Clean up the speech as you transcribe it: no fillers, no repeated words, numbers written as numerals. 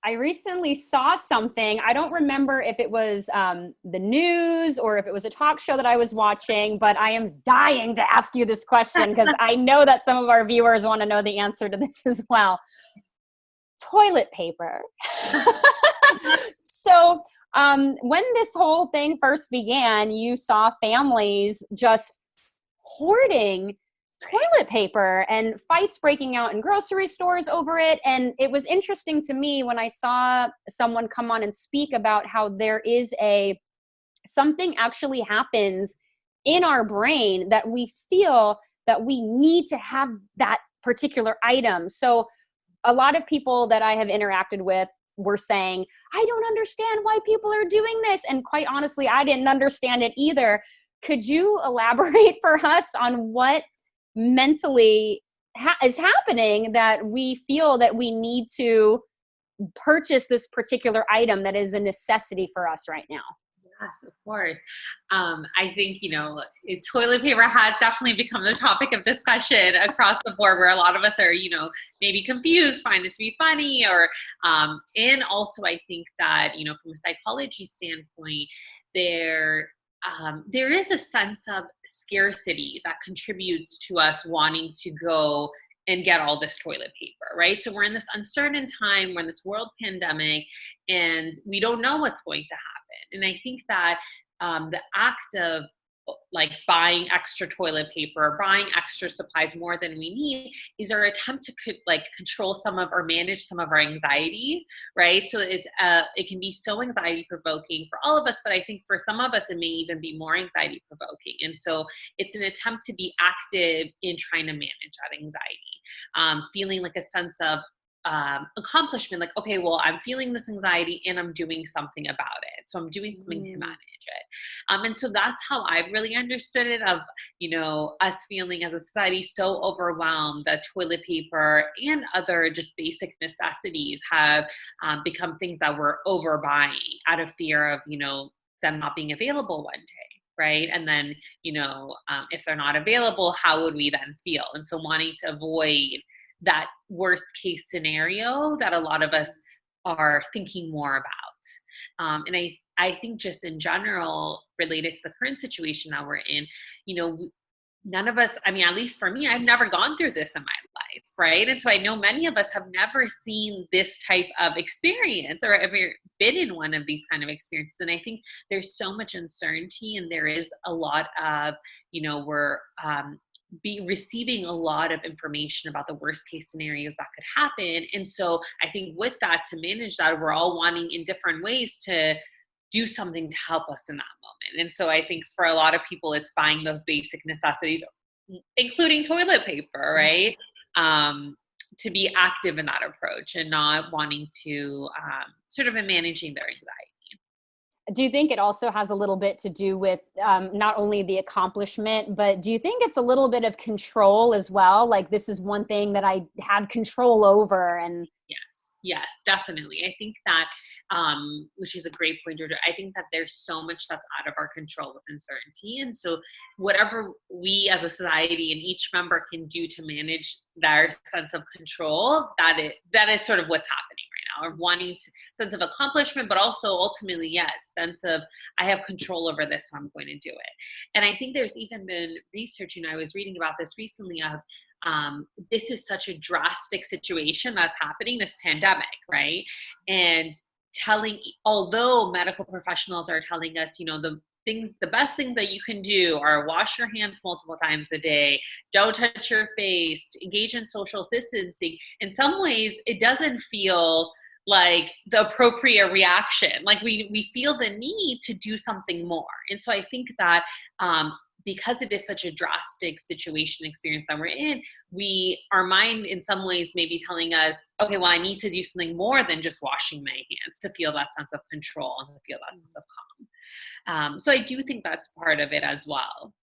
I recently saw something. I don't remember if it was the news or if it was a talk show that I was watching, but I am dying to ask you this question because I know that some of our viewers want to know the answer to this as well. Toilet paper. So when this whole thing first began, you saw families just hoarding toilet paper and fights breaking out in grocery stores over it. And it was interesting to me when I saw someone come on and speak about how there is something actually happens in our brain that we feel that we need to have that particular item. So a lot of people that I have interacted with were saying, I don't understand why people are doing this. And quite honestly, I didn't understand it either. Could you elaborate for us on what mentally is happening that we feel that we need to purchase this particular item that is a necessity for us right now? Yes, of course. I think, toilet paper has definitely become the topic of discussion across the board where a lot of us are, maybe confused, find it to be funny, or, and also I think that, from a psychology standpoint, there is a sense of scarcity that contributes to us wanting to go and get all this toilet paper, right? So we're in this uncertain time, we're in this world pandemic, and we don't know what's going to happen. And I think that the act of like buying extra toilet paper, buying extra supplies more than we need is our attempt to control some of or manage some of our anxiety, right? So it can be so anxiety provoking for all of us, but I think for some of us it may even be more anxiety provoking. And so it's an attempt to be active in trying to manage that anxiety, feeling like a sense of accomplishment, like, okay, well, I'm feeling this anxiety and I'm doing something about it. So I'm doing something to manage it. And so that's how I've really understood it, of, us feeling as a society so overwhelmed that toilet paper and other just basic necessities have become things that we're overbuying out of fear of, them not being available one day. Right. And then, if they're not available, how would we then feel? And so wanting to avoid that worst case scenario that a lot of us are thinking more about. And I think just in general, related to the current situation that we're in, none of us, I mean, at least for me, I've never gone through this in my life, right? And so I know many of us have never seen this type of experience or ever been in one of these kind of experiences. And I think there's so much uncertainty, and there is a lot of, we're be receiving a lot of information about the worst case scenarios that could happen. And so I think with that, to manage that, we're all wanting in different ways to do something to help us in that moment. And so I think for a lot of people, it's buying those basic necessities, including toilet paper, right? To be active in that approach and not wanting to sort of in managing their anxiety. Do you think it also has a little bit to do with not only the accomplishment, but do you think it's a little bit of control as well? Like, this is one thing that I have control over. And Yes, definitely. I think that, which is a great point, Georgia. I think that there's so much that's out of our control with uncertainty. And so whatever we as a society and each member can do to manage their sense of control, that is sort of what's happening right now, or wanting to, sense of accomplishment, but also ultimately, yes, sense of I have control over this, so I'm going to do it. And I think there's even been research, I was reading about this recently, of this is such a drastic situation that's happening, this pandemic, right? And although medical professionals are telling us, the best things that you can do are wash your hands multiple times a day, don't touch your face, engage in social distancing. In some ways, it doesn't feel like the appropriate reaction. Like we feel the need to do something more. And so I think that because it is such a drastic situation experience that we're in, our mind in some ways may be telling us, okay, well, I need to do something more than just washing my hands to feel that sense of control and to feel that sense of calm. So I do think that's part of it as well.